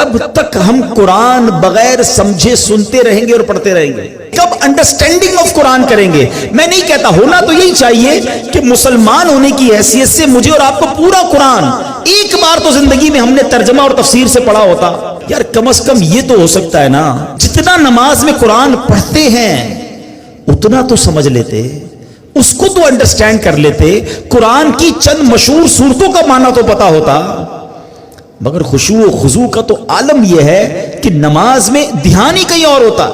کب تک ہم قرآن بغیر سمجھے سنتے رہیں گے اور پڑھتے رہیں گے؟ کب انڈرسٹینڈنگ آف قرآن کریں گے؟ میں نہیں کہتا، ہونا تو یہی چاہیے کہ مسلمان ہونے کی حیثیت سے مجھے اور آپ کو پورا قرآن ایک بار تو زندگی میں ہم نے ترجمہ اور تفسیر سے پڑھا ہوتا۔ یار کم از کم یہ تو ہو سکتا ہے نا، جتنا نماز میں قرآن پڑھتے ہیں اتنا تو سمجھ لیتے، اس کو تو انڈرسٹینڈ کر لیتے، قرآن کی چند مشہور صورتوں کا معنی تو پتا ہوتا۔ مگر خشوع و خضوع کا تو عالم یہ ہے کہ نماز میں دھیان ہی کہیں اور ہوتا۔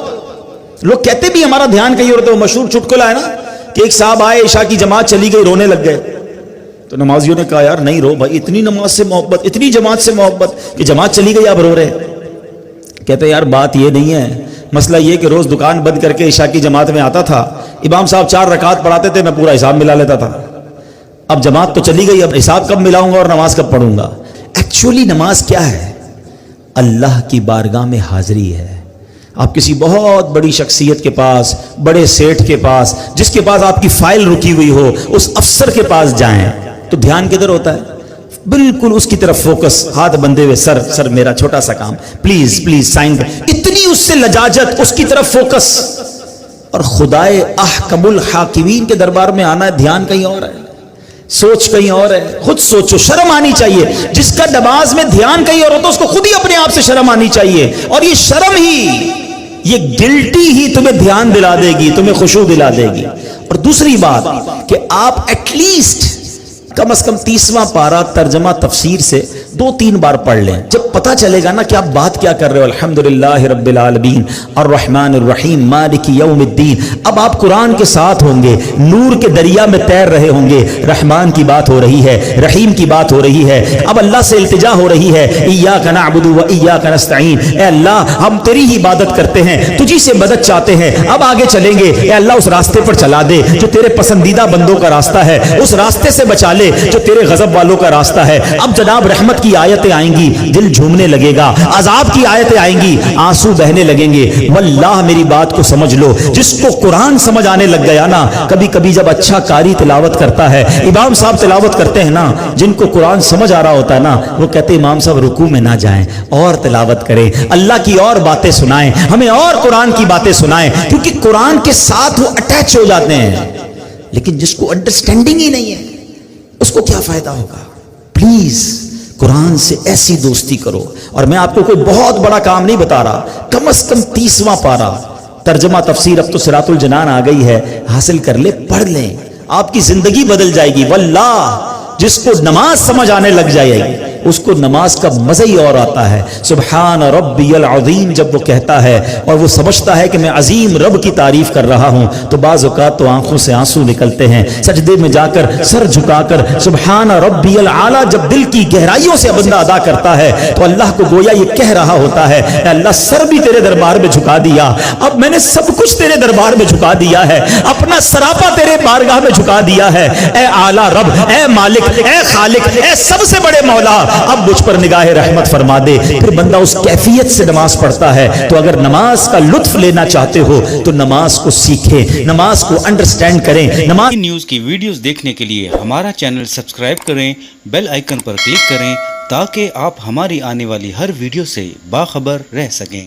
لوگ کہتے بھی ہمارا دھیان کہیں اور ہوتا ہے۔ وہ مشہور چٹکلا ہے نا کہ ایک صاحب آئے، عشاء کی جماعت چلی گئی، رونے لگ گئے، تو نمازیوں نے کہا یار نہیں رو بھائی، اتنی نماز سے محبت، اتنی جماعت سے محبت کہ جماعت چلی گئی آپ رو رہے۔ کہتے یار بات یہ نہیں ہے، مسئلہ یہ کہ روز دکان بند کر کے عشاء کی جماعت میں آتا تھا، امام صاحب 4 رکعت پڑھاتے تھے، میں پورا حساب ملا لیتا تھا، اب جماعت تو چلی گئی، اب حساب کب ملاؤں گا اور نماز کب پڑھوں گا؟ ایکچولی نماز کیا ہے؟ اللہ کی بارگاہ میں حاضری ہے۔ آپ کسی بہت بڑی شخصیت کے پاس، بڑے سیٹھ کے پاس، جس کے پاس آپ کی فائل رکی ہوئی ہو، اس افسر کے پاس جائیں تو دھیان کدھر ہوتا ہے؟ بالکل اس کی طرف فوکس، ہاتھ بندھے ہوئے، سر میرا چھوٹا سا کام، پلیز سائن، اتنی اس سے لجاجت، اس کی طرف فوکس۔ اور خدائے احکم الحاکمین کے دربار میں آنا ہے، دھیان کہیں اور ہے، سوچ کہیں اور ہے۔ خود سوچو، شرم آنی چاہیے۔ جس کا نماز میں دھیان کہیں اور ہوتا ہے اس کو خود ہی اپنے آپ سے شرم آنی چاہیے، اور یہ شرم ہی، یہ گلٹی ہی تمہیں دھیان دلا دے گی، تمہیں خشوع دلا دے گی۔ اور دوسری بات کہ آپ ایٹ لیسٹ کم از کم 30واں پارہ ترجمہ تفسیر سے 2-3 بار پڑھ لیں، جب پتہ چلے گا نا کہ آپ بات کیا کر رہے ہو۔ الحمدللہ رب العالمین الرحمن الرحیم مالک یوم الدین، اب آپ قرآن کے ساتھ ہوں گے، نور کے دریا میں تیر رہے ہوں گے، رحمان کی بات ہو رہی ہے، رحیم کی بات ہو رہی ہے، اب اللہ سے التجا ہو رہی ہے، ایاک نعبد و ایاک نستعین، اے اللہ ہم تیری ہی عبادت کرتے ہیں، تجھی سے مدد چاہتے ہیں، اب آگے چلیں گے، اے اللہ اس راستے پر چلا دے جو تیرے پسندیدہ بندوں کا راستہ ہے، اس راستے سے بچا لے جو تیرے غضب والوں کا راستہ ہے۔ اب جناب رحمت کی آیتیں آئیں گی، دل جھومنے لگے گا، عذاب کی آیتیں آئیں گی، آنسو بہنے لگیں گے۔ واللہ میری بات کو سمجھ لو، جس کو قرآن سمجھ آنے لگ گیا نا، کبھی کبھی جب اچھا قاری تلاوت کرتا ہے، امام صاحب تلاوت کرتے ہیں نا، جن کو قرآن سمجھ آ رہا ہوتا ہے نا، وہ کہتے ہیں امام صاحب رکوع میں نہ جائیں، اور تلاوت کریں، اللہ کی اور باتیں سنائیں، ہمیں اور قرآن کی باتیں سنائیں، کیونکہ قرآن کے ساتھ وہ اٹیچ ہو جاتے ہیں۔ لیکن جس کو انڈرسٹینڈنگ ہی نہیں ہے اس کو کیا فائدہ ہوگا؟ پلیز قرآن سے ایسی دوستی کرو۔ اور میں آپ کو کوئی بہت بڑا کام نہیں بتا رہا، کم از کم 30واں پارہ ترجمہ تفسیر، اب تو صراط الجنان آ گئی ہے، حاصل کر لے، پڑھ لیں، آپ کی زندگی بدل جائے گی۔ واللہ جس کو نماز سمجھ آنے لگ جائے گی اس کو نماز کا مزہ ہی اور آتا ہے۔ سبحان ربی العظیم جب وہ کہتا ہے اور وہ سمجھتا ہے کہ میں عظیم رب کی تعریف کر رہا ہوں، تو بعض اوقات تو آنکھوں سے آنسو نکلتے ہیں۔ سجدے میں جا کر سر جھکا کر سبحان ربی العالی جب دل کی گہرائیوں سے بندہ ادا کرتا ہے تو اللہ کو گویا یہ کہہ رہا ہوتا ہے، اے اللہ سر بھی تیرے دربار میں جھکا دیا، اب میں نے سب کچھ تیرے دربار میں جھکا دیا ہے، اپنا سراپا تیرے بارگاہ میں جھکا دیا ہے، اے اعلیٰ رب، اے مالک، اے خالق، اے سب سے بڑے مولا، اب مجھ پر نگاہ رحمت فرما دے۔ پھر بندہ اس کیفیت سے نماز پڑھتا ہے۔ تو اگر نماز کا لطف لینا چاہتے ہو تو نماز کو سیکھیں، نماز کو انڈرسٹینڈ کریں۔ نماز نیوز کی ویڈیوز دیکھنے کے لیے ہمارا چینل سبسکرائب کریں، بیل آئیکن پر کلک کریں تاکہ آپ ہماری آنے والی ہر ویڈیو سے باخبر رہ سکیں۔